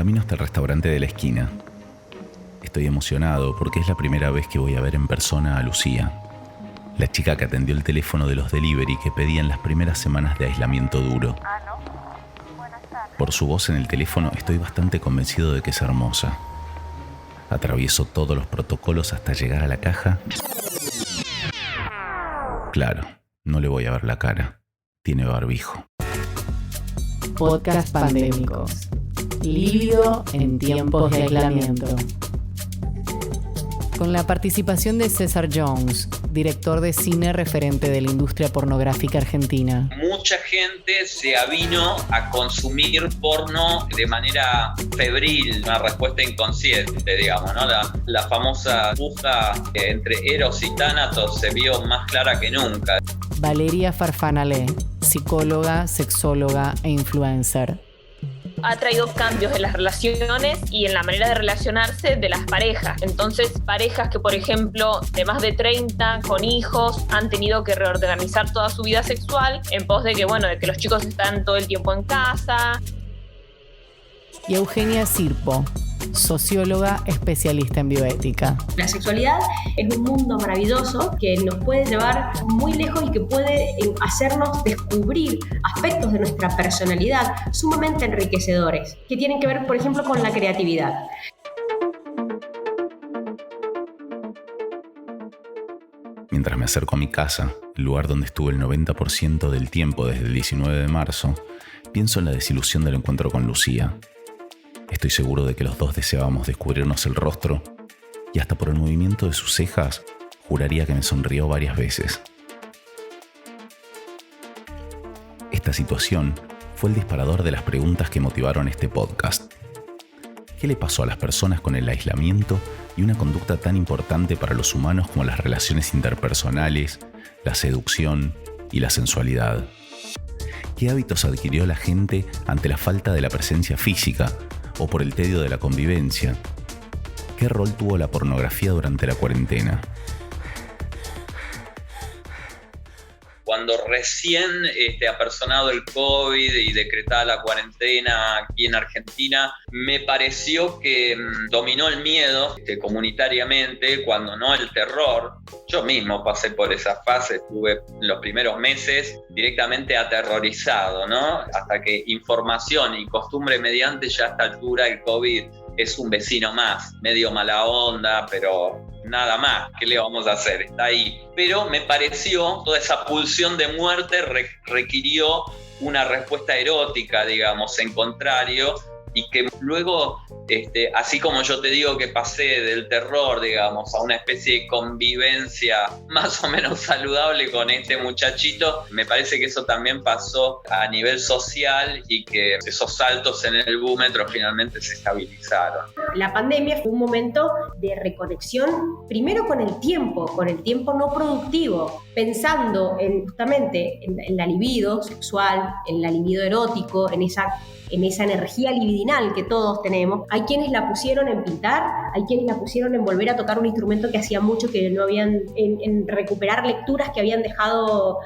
Camino hasta el restaurante de la esquina. Estoy emocionado porque es la primera vez que voy a ver en persona a Lucía, la chica que atendió el teléfono de los delivery que pedían las primeras semanas de aislamiento duro. Por su voz en el teléfono estoy bastante convencido de que es hermosa. Atravieso todos los protocolos hasta llegar a la caja. Claro, no le voy a ver la cara. Tiene barbijo. Podcast pandémicos. Lívido en tiempos de aislamiento. Con la participación de César Jones, director de cine referente de la industria pornográfica argentina. Mucha gente se avino a consumir porno de manera febril, una respuesta inconsciente, digamos, ¿no? La famosa puja entre Eros y Tánatos se vio más clara que nunca. Valeria Farfanalé, psicóloga, sexóloga e influencer. Ha traído cambios en las relaciones y en la manera de relacionarse de las parejas. Entonces, parejas que, por ejemplo, de más de 30, con hijos, han tenido que reorganizar toda su vida sexual en pos de que, de que los chicos están todo el tiempo en casa. Y Eugenia Sirpo, socióloga especialista en bioética. La sexualidad es un mundo maravilloso que nos puede llevar muy lejos y que puede hacernos descubrir aspectos de nuestra personalidad sumamente enriquecedores, que tienen que ver, por ejemplo, con la creatividad. Mientras me acerco a mi casa, el lugar donde estuve el 90% del tiempo desde el 19 de marzo, pienso en la desilusión del encuentro con Lucía. Estoy seguro de que los dos deseábamos descubrirnos el rostro y hasta por el movimiento de sus cejas juraría que me sonrió varias veces. Esta situación fue el disparador de las preguntas que motivaron este podcast. ¿Qué le pasó a las personas con el aislamiento y una conducta tan importante para los humanos como las relaciones interpersonales, la seducción y la sensualidad? ¿Qué hábitos adquirió la gente ante la falta de la presencia física o por el tedio de la convivencia? ¿Qué rol tuvo la pornografía durante la cuarentena? Cuando recién apersonado el COVID y decretada la cuarentena aquí en Argentina, me pareció que dominó el miedo comunitariamente, cuando no el terror. Yo mismo pasé por esa fase, estuve en los primeros meses directamente aterrorizado, ¿no? Hasta que información y costumbre mediante, ya a esta altura el COVID es un vecino más, medio mala onda, pero nada más, ¿qué le vamos a hacer? Está ahí. Pero me pareció, toda esa pulsión de muerte requirió una respuesta erótica, digamos, en contrario, y que luego, así como yo te digo que pasé del terror, digamos, a una especie de convivencia más o menos saludable con este muchachito, me parece que eso también pasó a nivel social y que esos saltos en el búmetro finalmente se estabilizaron. La pandemia fue un momento de reconexión, primero con el tiempo no productivo, pensando justamente en la libido sexual, en la libido erótico, en esa energía libidinal que todos tenemos. Hay quienes la pusieron en pintar, hay quienes la pusieron en volver a tocar un instrumento que hacía mucho que no habían, en recuperar lecturas que habían dejado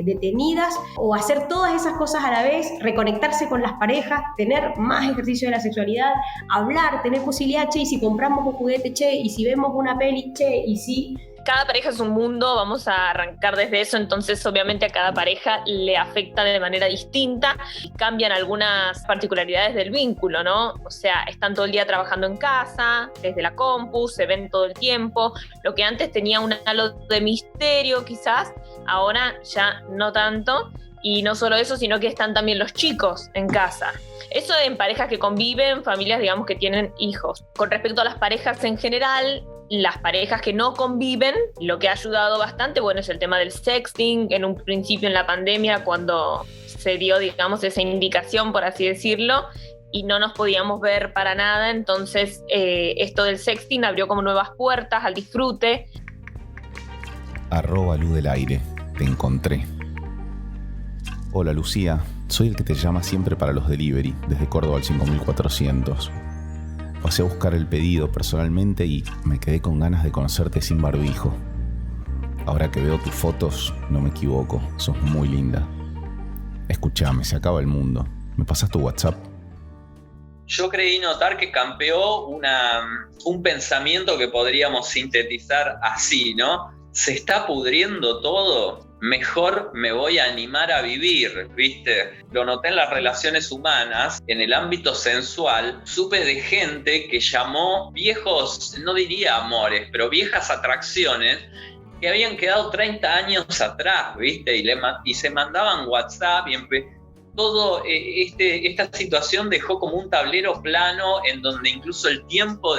detenidas, o hacer todas esas cosas a la vez, reconectarse con las parejas, tener más ejercicio de la sexualidad, hablar, tener posibilidad, che, y si compramos un juguete, che, y si vemos una peli, che, y si... Cada pareja es un mundo, vamos a arrancar desde eso, entonces obviamente a cada pareja le afecta de manera distinta, cambian algunas particularidades del vínculo, ¿no? O sea, están todo el día trabajando en casa, desde la compu, se ven todo el tiempo, lo que antes tenía un halo de misterio quizás, ahora ya no tanto, y no solo eso, sino que están también los chicos en casa. Eso en parejas que conviven, familias, digamos, que tienen hijos. Con respecto a las parejas en general, las parejas que no conviven, lo que ha ayudado bastante, es el tema del sexting. En un principio en la pandemia, cuando se dio, digamos, esa indicación, por así decirlo, y no nos podíamos ver para nada, entonces esto del sexting abrió como nuevas puertas al disfrute. @Luz del Aire, te encontré. Hola Lucía, soy el que te llama siempre para los delivery, desde Córdoba al 5400. Pasé a buscar el pedido personalmente y me quedé con ganas de conocerte sin barbijo. Ahora que veo tus fotos, no me equivoco, sos muy linda. Escuchame, se acaba el mundo. ¿Me pasas tu WhatsApp? yo creí notar que campeó un pensamiento que podríamos sintetizar así, ¿no? Se está pudriendo todo, mejor me voy a animar a vivir, ¿viste? Lo noté en las relaciones humanas, en el ámbito sensual, supe de gente que llamó viejos, no diría amores, pero viejas atracciones que habían quedado 30 años atrás, ¿viste? Y se mandaban WhatsApp y todo esta situación dejó como un tablero plano en donde incluso el tiempo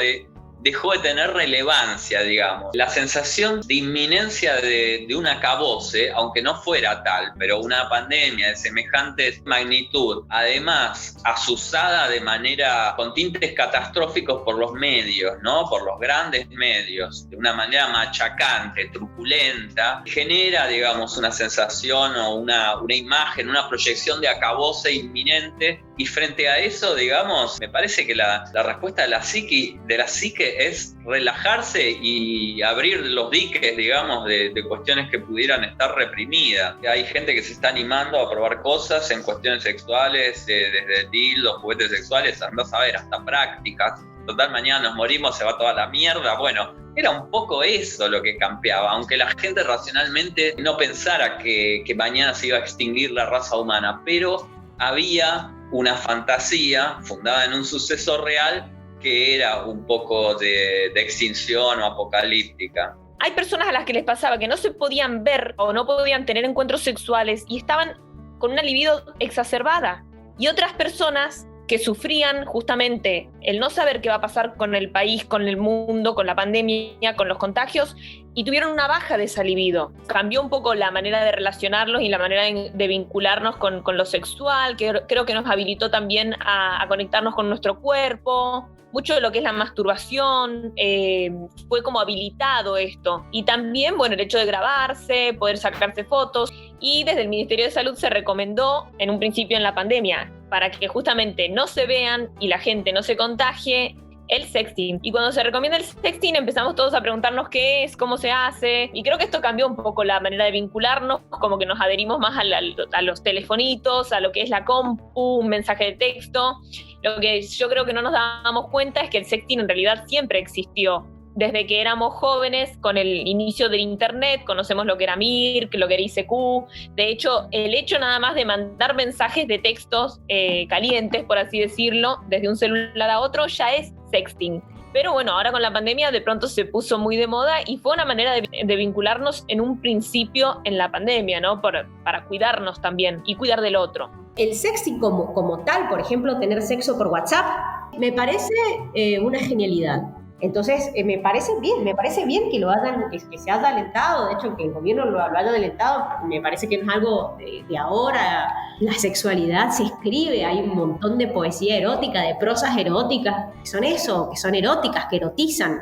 dejó de tener relevancia, digamos. La sensación de inminencia de un acabose, aunque no fuera tal, pero una pandemia de semejante magnitud, además azuzada de manera con tintes catastróficos por los medios, ¿no? Por los grandes medios, de una manera machacante, truculenta, genera, digamos, una sensación o una imagen, una proyección de acabose inminente. Y frente a eso, digamos, me parece que la respuesta de la psique es relajarse y abrir los diques, digamos, de cuestiones que pudieran estar reprimidas. Hay gente que se está animando a probar cosas en cuestiones sexuales, desde dildos, juguetes sexuales, andás a ver, hasta prácticas. Total, mañana nos morimos, se va toda la mierda. Bueno, era un poco eso lo que campeaba, aunque la gente racionalmente no pensara que mañana se iba a extinguir la raza humana, pero había una fantasía fundada en un suceso real que era un poco de extinción o apocalíptica. Hay personas a las que les pasaba que no se podían ver o no podían tener encuentros sexuales y estaban con una libido exacerbada. Y otras personas que sufrían justamente el no saber qué va a pasar con el país, con el mundo, con la pandemia, con los contagios, y tuvieron una baja de esa libido. Cambió un poco la manera de relacionarnos y la manera de vincularnos con lo sexual, que creo que nos habilitó también a conectarnos con nuestro cuerpo. Mucho de lo que es la masturbación, fue como habilitado esto. Y también, bueno, el hecho de grabarse, poder sacarse fotos. Y desde el Ministerio de Salud se recomendó, en un principio en la pandemia, para que justamente no se vean y la gente no se contagie, el sexting. Y cuando se recomienda el sexting empezamos todos a preguntarnos qué es, cómo se hace, y creo que esto cambió un poco la manera de vincularnos, como que nos adherimos más a los telefonitos, a lo que es la compu, un mensaje de texto. Lo que yo creo que no nos dábamos cuenta es que el sexting en realidad siempre existió. Desde que éramos jóvenes, con el inicio del internet, conocemos lo que era Mirk, lo que era ICQ. De hecho, el hecho nada más de mandar mensajes de textos calientes, por así decirlo, desde un celular a otro, ya es sexting. Pero bueno, ahora con la pandemia de pronto se puso muy de moda y fue una manera de vincularnos en un principio en la pandemia, ¿no? Para cuidarnos también y cuidar del otro. El sexting como tal, por ejemplo, tener sexo por WhatsApp, me parece una genialidad. Entonces, me parece bien que que se haya alentado, de hecho, que el gobierno lo haya alentado, me parece que no es algo de ahora. La sexualidad se escribe, hay un montón de poesía erótica, de prosas eróticas, que son eróticas, que erotizan,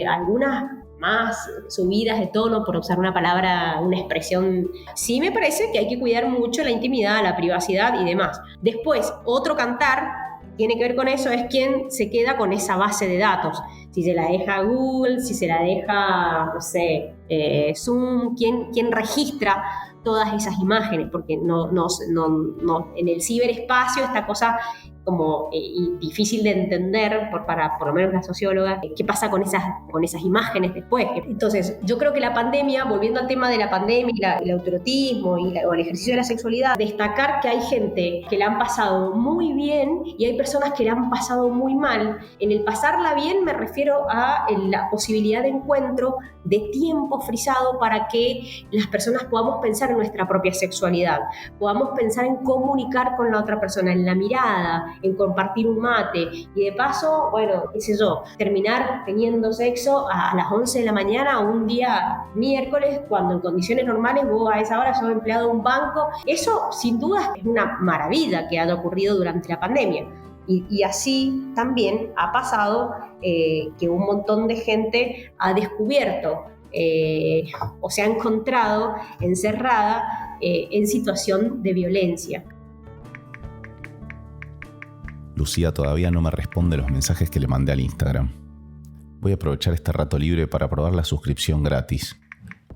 algunas más subidas de tono, por usar una palabra, una expresión. Sí me parece que hay que cuidar mucho la intimidad, la privacidad y demás. Después, otro cantar tiene que ver con eso, es quién se queda con esa base de datos. Si se la deja Google, si se la deja, no sé, Zoom, quién registra todas esas imágenes, porque no, en el ciberespacio esta cosa como difícil de entender para por lo menos la socióloga, qué pasa con esas imágenes después. Entonces, yo creo que la pandemia, volviendo al tema de la pandemia y el autoerotismo o el ejercicio de la sexualidad, destacar que hay gente que la han pasado muy bien y hay personas que la han pasado muy mal. En el pasarla bien me refiero a la posibilidad de encuentro de tiempo frisado para que las personas podamos pensar en nuestra propia sexualidad, podamos pensar en comunicar con la otra persona, en la mirada, en compartir un mate y de paso, bueno, qué sé yo, terminar teniendo sexo a las 11 de la mañana un día miércoles, cuando en condiciones normales vos a esa hora sos empleado de un banco. Eso sin duda es una maravilla que haya ocurrido durante la pandemia. Y así también ha pasado que un montón de gente ha descubierto o se ha encontrado encerrada en situación de violencia. Lucía todavía no me responde los mensajes que le mandé al Instagram. Voy a aprovechar este rato libre para probar la suscripción gratis.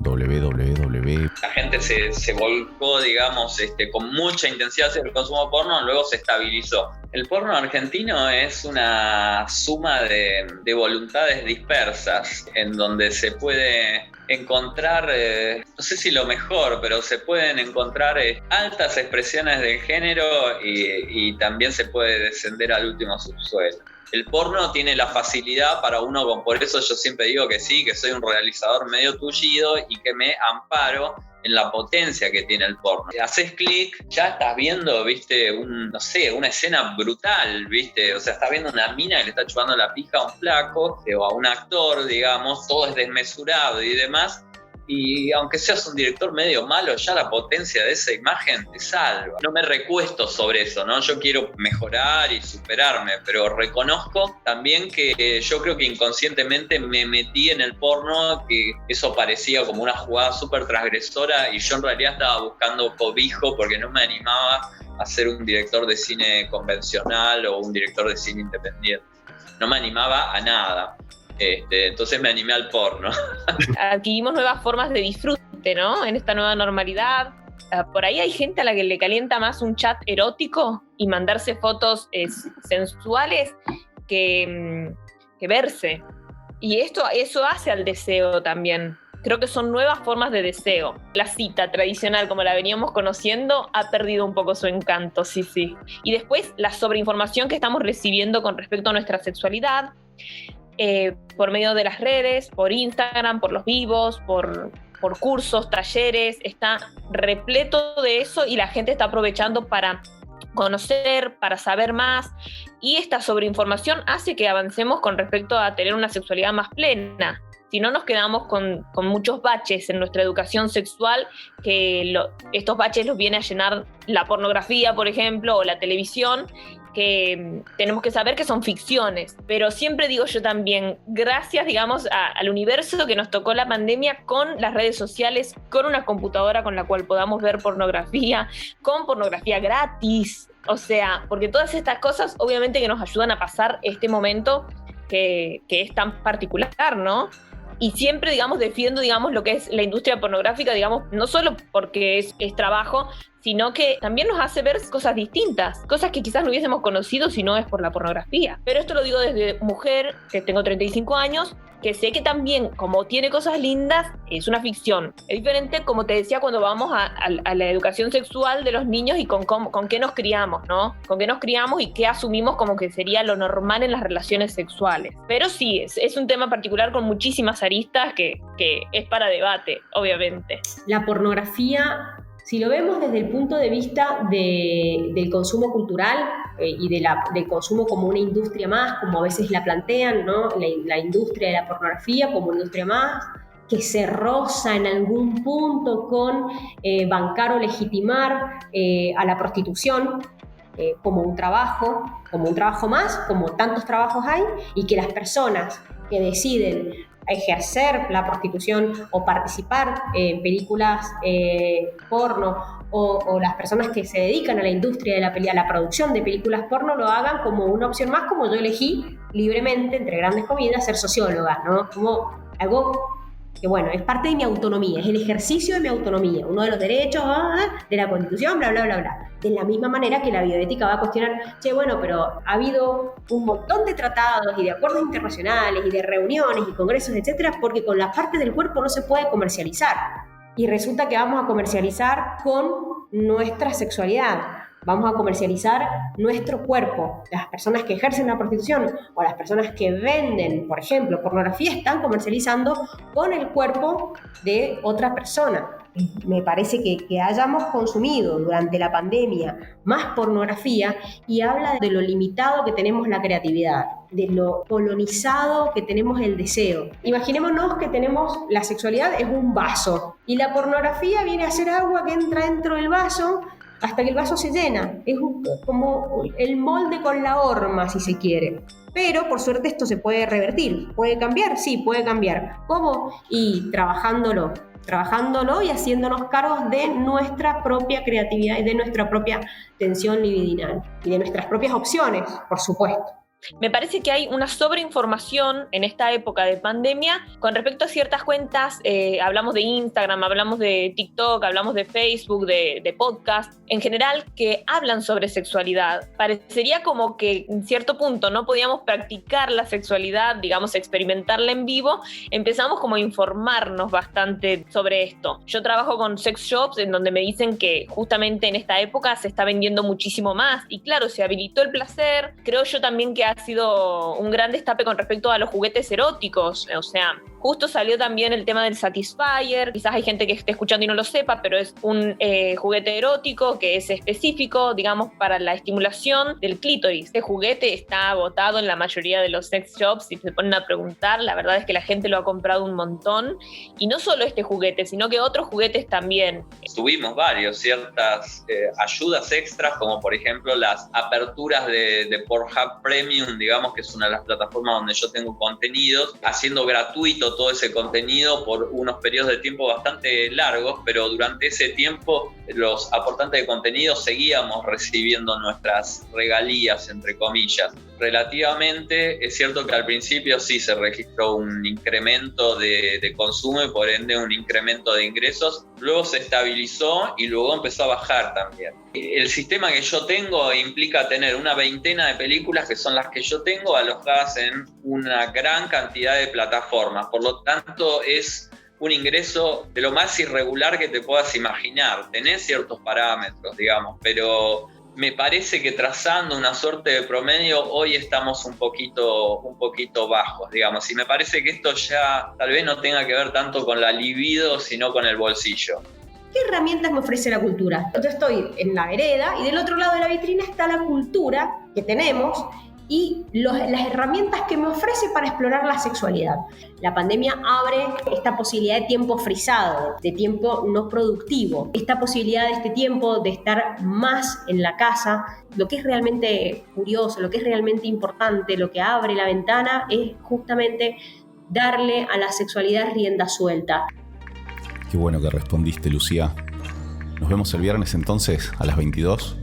La gente se volcó, digamos, con mucha intensidad hacia el consumo porno, luego se estabilizó. El porno argentino es una suma de voluntades dispersas, en donde se puede encontrar, no sé si lo mejor, pero se pueden encontrar altas expresiones del género y también se puede descender al último subsuelo. El porno tiene la facilidad para uno, por eso yo siempre digo que sí, que soy un realizador medio tullido y que me amparo en la potencia que tiene el porno. Haces clic, ya estás viendo, viste, una escena brutal, viste, o sea, estás viendo una mina que le está chupando la pija a un flaco o a un actor, digamos, todo es desmesurado y demás. Y aunque seas un director medio malo, ya la potencia de esa imagen te salva. No me recuesto sobre eso, ¿no? Yo quiero mejorar y superarme, pero reconozco también que yo creo que inconscientemente me metí en el porno, que eso parecía como una jugada súper transgresora y yo en realidad estaba buscando cobijo porque no me animaba a ser un director de cine convencional o un director de cine independiente. No me animaba a nada. Entonces me animé al porno. Adquirimos nuevas formas de disfrute, ¿no? En esta nueva normalidad. Por ahí hay gente a la que le calienta más un chat erótico y mandarse fotos sensuales que verse. Y eso hace al deseo también. Creo que son nuevas formas de deseo. La cita tradicional, como la veníamos conociendo, ha perdido un poco su encanto, sí. Y después, la sobreinformación que estamos recibiendo con respecto a nuestra sexualidad, por medio de las redes, por Instagram, por los vivos, por cursos, talleres, está repleto de eso y la gente está aprovechando para conocer, para saber más, y esta sobreinformación hace que avancemos con respecto a tener una sexualidad más plena. Si no, nos quedamos con muchos baches en nuestra educación sexual, que estos baches los viene a llenar la pornografía, por ejemplo, o la televisión, que tenemos que saber que son ficciones. Pero siempre digo yo también, gracias, digamos, al universo que nos tocó la pandemia con las redes sociales, con una computadora con la cual podamos ver pornografía, con pornografía gratis. O sea, porque todas estas cosas obviamente que nos ayudan a pasar este momento que es tan particular, ¿no? Y siempre, digamos, defiendo, digamos, lo que es la industria pornográfica, digamos, no solo porque es trabajo, sino que también nos hace ver cosas distintas, cosas que quizás no hubiésemos conocido si no es por la pornografía. Pero esto lo digo desde mujer, que tengo 35 años, que sé que también, como tiene cosas lindas, es una ficción. Es diferente, como te decía, cuando vamos a la educación sexual de los niños y con qué nos criamos, ¿no? Con qué nos criamos y qué asumimos como que sería lo normal en las relaciones sexuales. Pero sí, es un tema particular con muchísimas aristas que es para debate, obviamente. La pornografía, si lo vemos desde el punto de vista del consumo cultural y del consumo como una industria más, como a veces la plantean, ¿no? La industria de la pornografía como una industria más, que se roza en algún punto con bancar o legitimar a la prostitución como un trabajo más, como tantos trabajos hay, y que las personas que deciden ejercer la prostitución o participar en películas porno o las personas que se dedican a la industria de a la producción de películas porno lo hagan como una opción más, como yo elegí libremente, entre grandes comillas, ser socióloga, ¿no? Como algo que, bueno, es parte de mi autonomía, es el ejercicio de mi autonomía, uno de los derechos de la Constitución, bla, bla, bla, bla. De la misma manera que la bioética va a cuestionar, pero ha habido un montón de tratados y de acuerdos internacionales y de reuniones y congresos, etcétera, porque con las partes del cuerpo no se puede comercializar. Y resulta que vamos a comercializar con nuestra sexualidad. Vamos a comercializar nuestro cuerpo. Las personas que ejercen la prostitución o las personas que venden, por ejemplo, pornografía, están comercializando con el cuerpo de otra persona. Me parece que hayamos consumido durante la pandemia más pornografía y habla de lo limitado que tenemos la creatividad, de lo colonizado que tenemos el deseo. Imaginémonos que la sexualidad es un vaso y la pornografía viene a ser agua que entra dentro del vaso hasta que el vaso se llena. Es como el molde con la horma, si se quiere. Pero, por suerte, esto se puede revertir. ¿Puede cambiar? Sí, puede cambiar. ¿Cómo? Y trabajándolo y haciéndonos cargos de nuestra propia creatividad y de nuestra propia tensión libidinal. Y de nuestras propias opciones, por supuesto. Me parece que hay una sobreinformación en esta época de pandemia con respecto a ciertas cuentas. Hablamos de Instagram, hablamos de TikTok, hablamos de Facebook, de podcast, en general, que hablan sobre sexualidad. Parecería como que en cierto punto no podíamos practicar la sexualidad, digamos, experimentarla en vivo. Empezamos como a informarnos bastante sobre esto. Yo trabajo con sex shops en donde me dicen que justamente en esta época se está vendiendo muchísimo más. Y claro, se habilitó el placer. Creo yo también que ha sido un gran destape con respecto a los juguetes eróticos. O sea, justo salió también el tema del Satisfyer. Quizás hay gente que esté escuchando y no lo sepa, pero es un juguete erótico que es específico, digamos, para la estimulación del clítoris. Este juguete está agotado en la mayoría de los sex shops. Si se ponen a preguntar, la verdad es que la gente lo ha comprado un montón. Y no solo este juguete, sino que otros juguetes también. Tuvimos ciertas ayudas extras, como por ejemplo las aperturas de Pornhub Premium, digamos, que es una de las plataformas donde yo tengo contenidos, haciendo gratuito todo ese contenido por unos periodos de tiempo bastante largos, pero durante ese tiempo los aportantes de contenido seguíamos recibiendo nuestras regalías, entre comillas. Relativamente, es cierto que al principio sí se registró un incremento de consumo y por ende un incremento de ingresos, luego se estabilizó y luego empezó a bajar también. El sistema que yo tengo implica tener una veintena de películas, que son las que yo tengo, alojadas en una gran cantidad de plataformas, por lo tanto es un ingreso de lo más irregular que te puedas imaginar. Tenés ciertos parámetros, digamos, pero me parece que trazando una suerte de promedio, hoy estamos un poquito bajos, digamos, y me parece que esto ya tal vez no tenga que ver tanto con la libido, sino con el bolsillo. ¿Qué herramientas me ofrece la cultura? Yo estoy en la vereda y del otro lado de la vitrina está la cultura que tenemos y las herramientas que me ofrece para explorar la sexualidad. La pandemia abre esta posibilidad de tiempo frisado, de tiempo no productivo, esta posibilidad de este tiempo de estar más en la casa. Lo que es realmente curioso, lo que es realmente importante, lo que abre la ventana es justamente darle a la sexualidad rienda suelta. Qué bueno que respondiste, Lucía. Nos vemos el viernes entonces a las 22.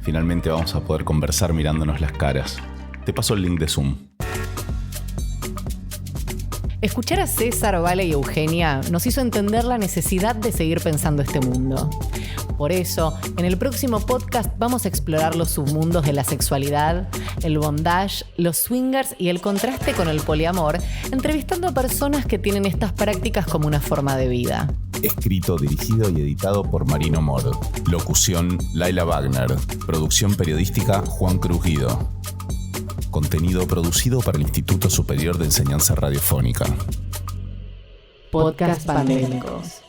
Finalmente vamos a poder conversar mirándonos las caras. Te paso el link de Zoom. Escuchar a César, Vale y Eugenia nos hizo entender la necesidad de seguir pensando este mundo. Por eso, en el próximo podcast vamos a explorar los submundos de la sexualidad, el bondage, los swingers y el contraste con el poliamor, entrevistando a personas que tienen estas prácticas como una forma de vida. Escrito, dirigido y editado por Marino Moro. Locución, Laila Wagner. Producción periodística, Juan Cruz Guido. Contenido producido para el Instituto Superior de Enseñanza Radiofónica. Podcast pandémicos.